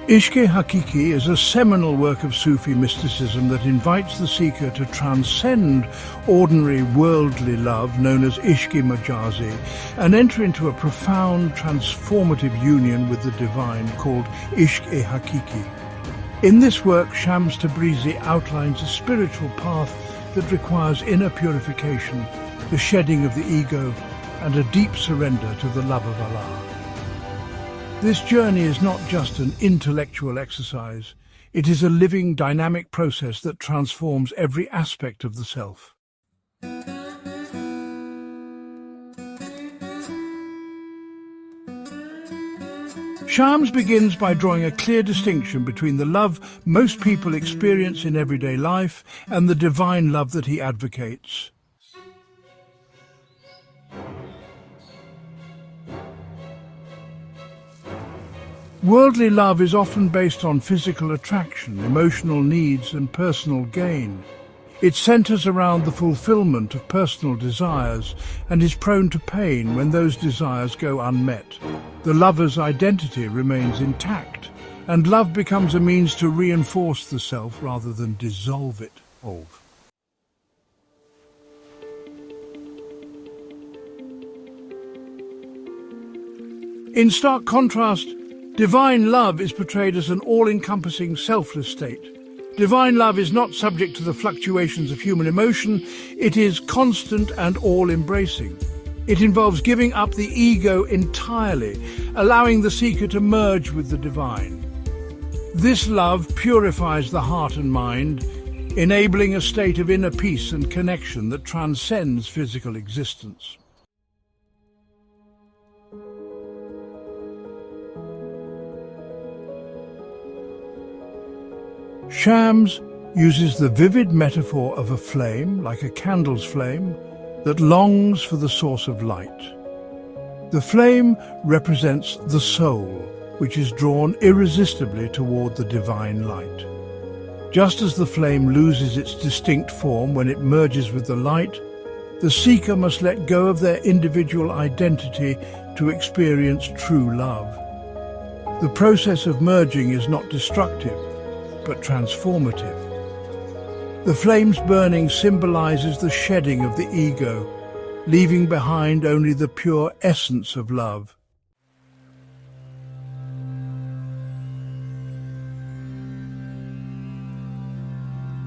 Ishq-e Hakiki is a seminal work of Sufi mysticism that invites the seeker to transcend ordinary worldly love, known as Ishq-e Majazi, and enter into a profound transformative union with the divine called Ishq-e Hakiki. In this work, Shams Tabrizi outlines a spiritual path that requires inner purification, the shedding of the ego, and a deep surrender to the love of Allah. This journey is not just an intellectual exercise, it is a living, dynamic process that transforms every aspect of the self. Shams begins by drawing a clear distinction between the love most people experience in everyday life and the divine love that he advocates. Worldly love is often based on physical attraction, emotional needs and personal gain. It centers around the fulfillment of personal desires and is prone to pain when those desires go unmet. The lover's identity remains intact, and love becomes a means to reinforce the self rather than dissolve it. In stark contrast, divine love is portrayed as an all-encompassing, selfless state. Divine love is not subject to the fluctuations of human emotion, it is constant and all-embracing. It involves giving up the ego entirely, allowing the seeker to merge with the divine. This love purifies the heart and mind, enabling a state of inner peace and connection that transcends physical existence. Shams uses the vivid metaphor of a flame, like a candle's flame, that longs for the source of light. The flame represents the soul, which is drawn irresistibly toward the divine light. Just as the flame loses its distinct form when it merges with the light, the seeker must let go of their individual identity to experience true love. The process of merging is not destructive, but transformative. The flame's burning symbolizes the shedding of the ego, leaving behind only the pure essence of love.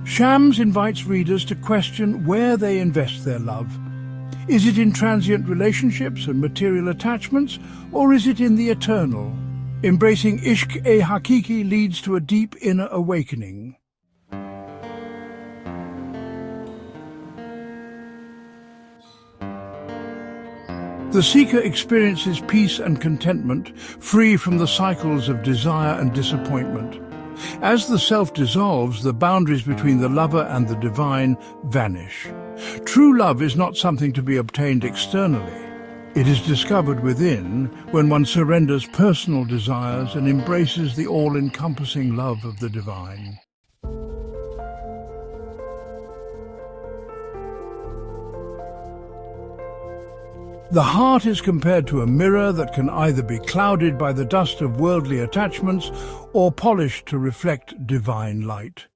Shams invites readers to question where they invest their love. Is it in transient relationships and material attachments, or is it in the eternal? Embracing Ishq-e Hakiki leads to a deep inner awakening. The seeker experiences peace and contentment, free from the cycles of desire and disappointment. As the self dissolves, the boundaries between the lover and the divine vanish. True love is not something to be obtained externally. It is discovered within when one surrenders personal desires and embraces the all-encompassing love of the divine. The heart is compared to a mirror that can either be clouded by the dust of worldly attachments or polished to reflect divine light.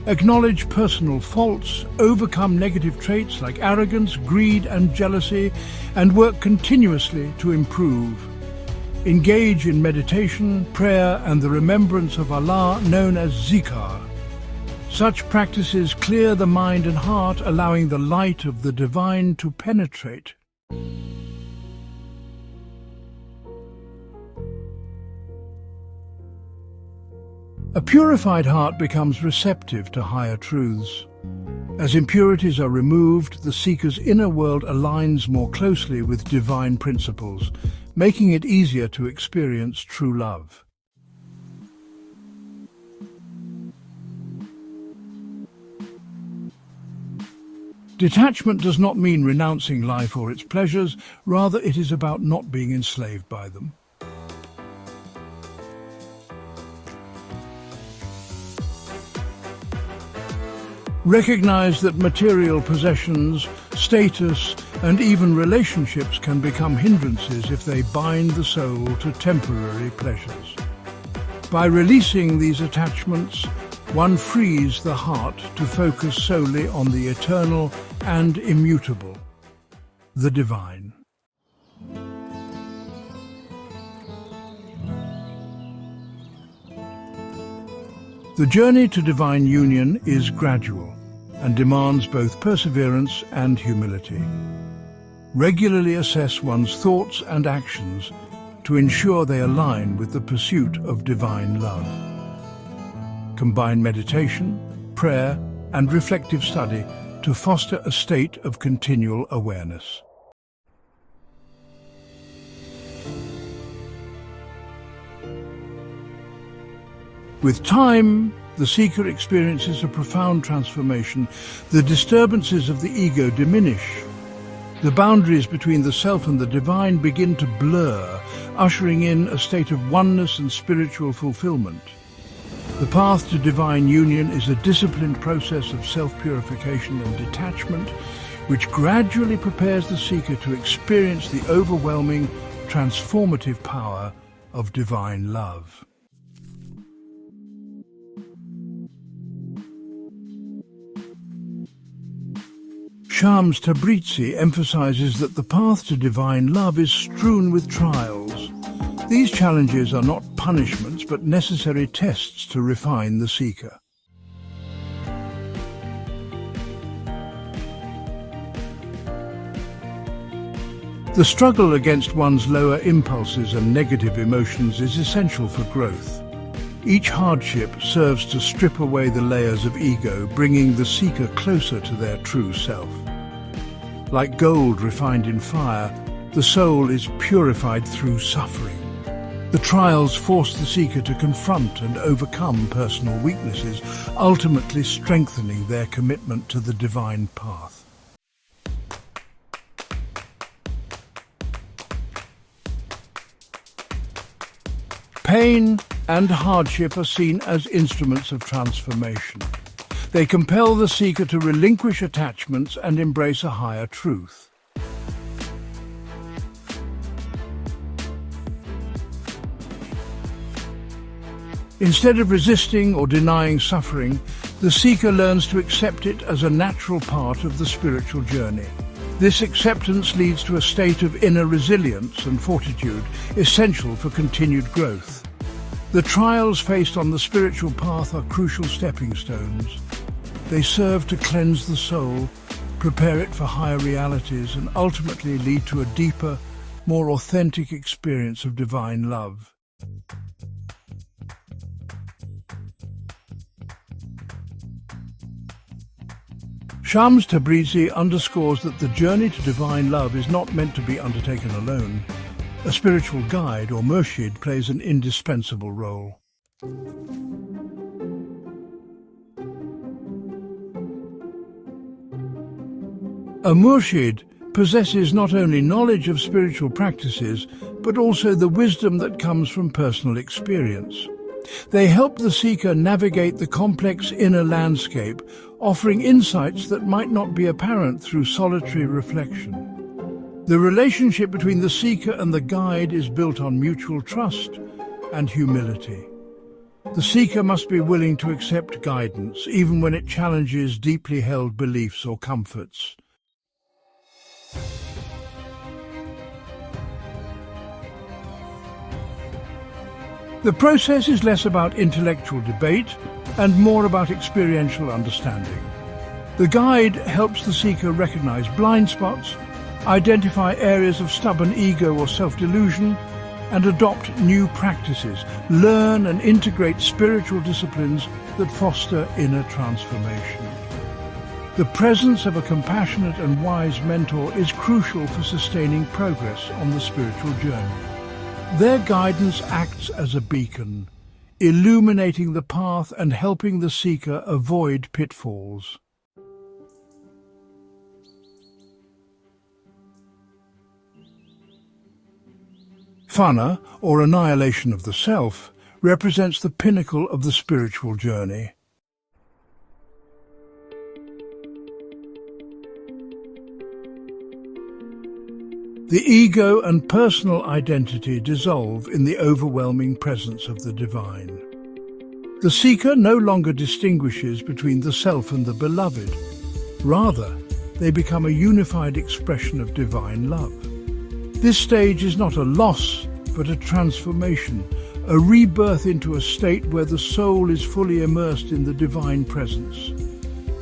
Acknowledge personal faults, overcome negative traits like arrogance, greed and jealousy, and work continuously to improve. Engage in meditation, prayer and the remembrance of Allah, known as zikr. Such practices clear the mind and heart, allowing the light of the divine to penetrate. A purified heart becomes receptive to higher truths. As impurities are removed, the seeker's inner world aligns more closely with divine principles, making it easier to experience true love. Detachment does not mean renouncing life or its pleasures, rather it is about not being enslaved by them. Recognize that material possessions, status, And even relationships can become hindrances if they bind the soul to temporary pleasures. By releasing these attachments, one frees the heart to focus solely on the eternal and immutable, the divine. The journey to divine union is gradual and demands both perseverance and humility. Regularly assess one's thoughts and actions to ensure they align with the pursuit of divine love. Combine meditation, prayer, and reflective study to foster a state of continual awareness. With time, the seeker experiences a profound transformation. The disturbances of the ego diminish. The boundaries between the self and the divine begin to blur, ushering in a state of oneness and spiritual fulfillment. The path to divine union is a disciplined process of self-purification and detachment, which gradually prepares the seeker to experience the overwhelming, transformative power of divine love. Shams Tabrizi emphasizes that the path to divine love is strewn with trials. These challenges are not punishments but necessary tests to refine the seeker. The struggle against one's lower impulses and negative emotions is essential for growth. Each hardship serves to strip away the layers of ego, bringing the seeker closer to their true self. Like gold refined in fire, the soul is purified through suffering. The trials force the seeker to confront and overcome personal weaknesses, ultimately strengthening their commitment to the divine path. Pain and hardship are seen as instruments of transformation. They compel the seeker to relinquish attachments and embrace a higher truth. Instead of resisting or denying suffering, the seeker learns to accept it as a natural part of the spiritual journey. This acceptance leads to a state of inner resilience and fortitude, essential for continued growth. The trials faced on the spiritual path are crucial stepping stones. They serve to cleanse the soul, prepare it for higher realities, and ultimately lead to a deeper, more authentic experience of divine love. Shams Tabrizi underscores that the journey to divine love is not meant to be undertaken alone. A spiritual guide or murshid plays an indispensable role. A murshid possesses not only knowledge of spiritual practices, but also the wisdom that comes from personal experience. They help the seeker navigate the complex inner landscape, offering insights that might not be apparent through solitary reflection. The relationship between the seeker and the guide is built on mutual trust and humility. The seeker must be willing to accept guidance, even when it challenges deeply held beliefs or comforts. The process is less about intellectual debate and more about experiential understanding. The guide helps the seeker recognize blind spots, identify areas of stubborn ego or self-delusion, and adopt new practices, learn and integrate spiritual disciplines that foster inner transformation. The presence of a compassionate and wise mentor is crucial for sustaining progress on the spiritual journey. Their guidance acts as a beacon, illuminating the path and helping the seeker avoid pitfalls. Fana, or annihilation of the self, represents the pinnacle of the spiritual journey. The ego and personal identity dissolve in the overwhelming presence of the divine. The seeker no longer distinguishes between the self and the beloved. Rather, they become a unified expression of divine love. This stage is not a loss, but a transformation, a rebirth into a state where the soul is fully immersed in the divine presence.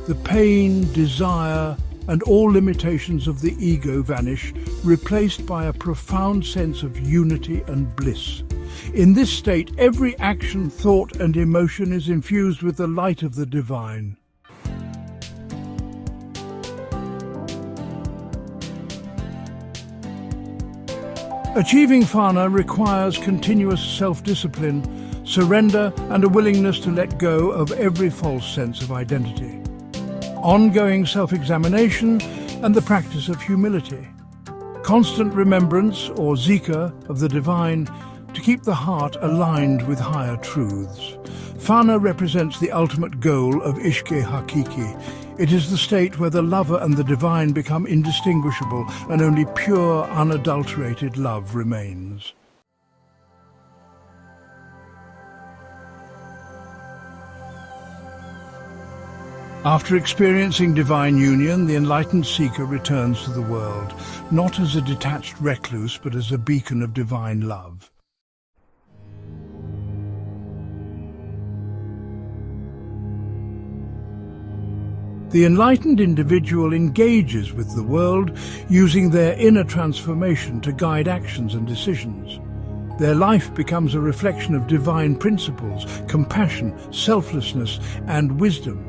The pain, desire, and all limitations of the ego vanish, replaced by a profound sense of unity and bliss. In this state, every action, thought, and emotion is infused with the light of the divine. Achieving Fana requires continuous self-discipline, surrender, and a willingness to let go of every false sense of identity. Ongoing self-examination and the practice of humility. Constant remembrance, or zikr, of the divine to keep the heart aligned with higher truths. Fana represents the ultimate goal of Ishq-e Hakiki. It is the state where the lover and the divine become indistinguishable and only pure, unadulterated love remains. After experiencing divine union, the enlightened seeker returns to the world, not as a detached recluse, but as a beacon of divine love. The enlightened individual engages with the world, using their inner transformation to guide actions and decisions. Their life becomes a reflection of divine principles, compassion, selflessness, and wisdom.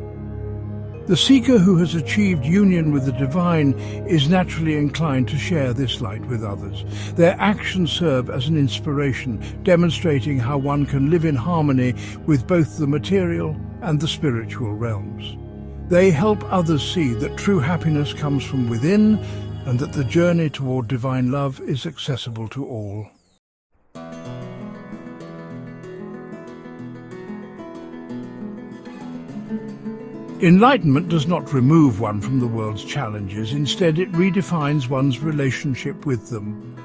The seeker who has achieved union with the divine is naturally inclined to share this light with others. Their actions serve as an inspiration, demonstrating how one can live in harmony with both the material and the spiritual realms. They help others see that true happiness comes from within and that the journey toward divine love is accessible to all. Enlightenment does not remove one from the world's challenges. Instead, it redefines one's relationship with them.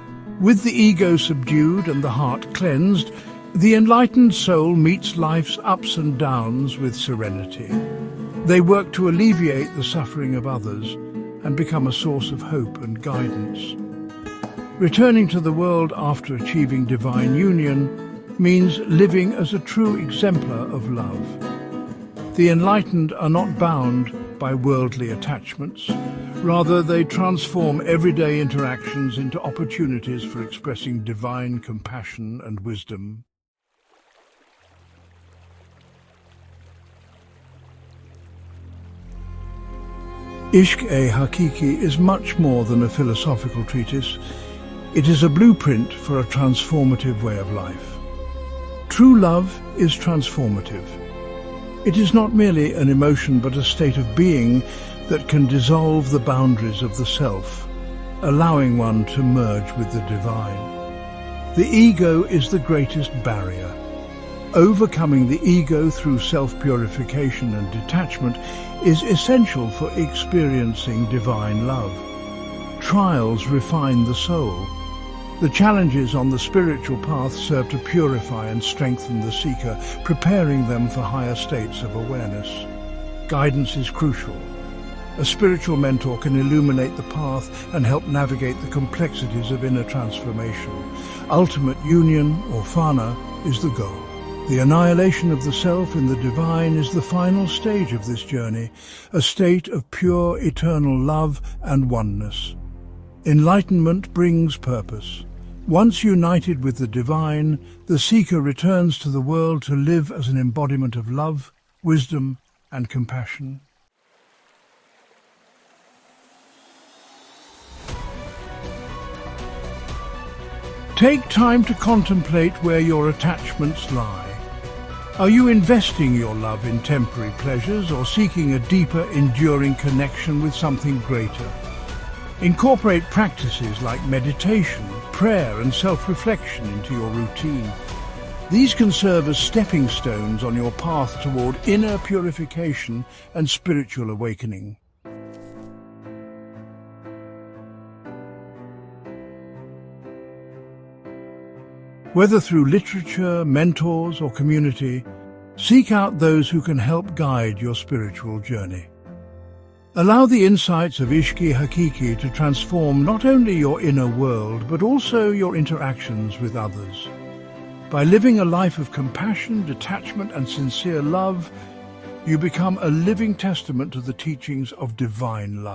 With the ego subdued and the heart cleansed, the enlightened soul meets life's ups and downs with serenity. They work to alleviate the suffering of others and become a source of hope and guidance. Returning to the world after achieving divine union means living as a true exemplar of love. The enlightened are not bound by worldly attachments. Rather, they transform everyday interactions into opportunities for expressing divine compassion and wisdom. Ishq-e Hakiki is much more than a philosophical treatise. It is a blueprint for a transformative way of life. True love is transformative. It is not merely an emotion but a state of being that can dissolve the boundaries of the self, allowing one to merge with the divine. The ego is the greatest barrier. Overcoming the ego through self-purification and detachment is essential for experiencing divine love. Trials refine the soul. The challenges on the spiritual path serve to purify and strengthen the seeker, preparing them for higher states of awareness. Guidance is crucial. A spiritual mentor can illuminate the path and help navigate the complexities of inner transformation. Ultimate union, or Fana, is the goal. The annihilation of the self in the divine is the final stage of this journey, a state of pure eternal love and oneness. Enlightenment brings purpose. Once united with the divine, the seeker returns to the world to live as an embodiment of love, wisdom, and compassion. Take time to contemplate where your attachments lie. Are you investing your love in temporary pleasures or seeking a deeper, enduring connection with something greater? Incorporate practices like meditation, prayer, and self-reflection into your routine. These can serve as stepping stones on your path toward inner purification and spiritual awakening. Whether through literature, mentors, or community, seek out those who can help guide your spiritual journey. Allow the insights of Ishki Hakiki to transform not only your inner world, but also your interactions with others. By living a life of compassion, detachment, and sincere love, you become a living testament to the teachings of divine love.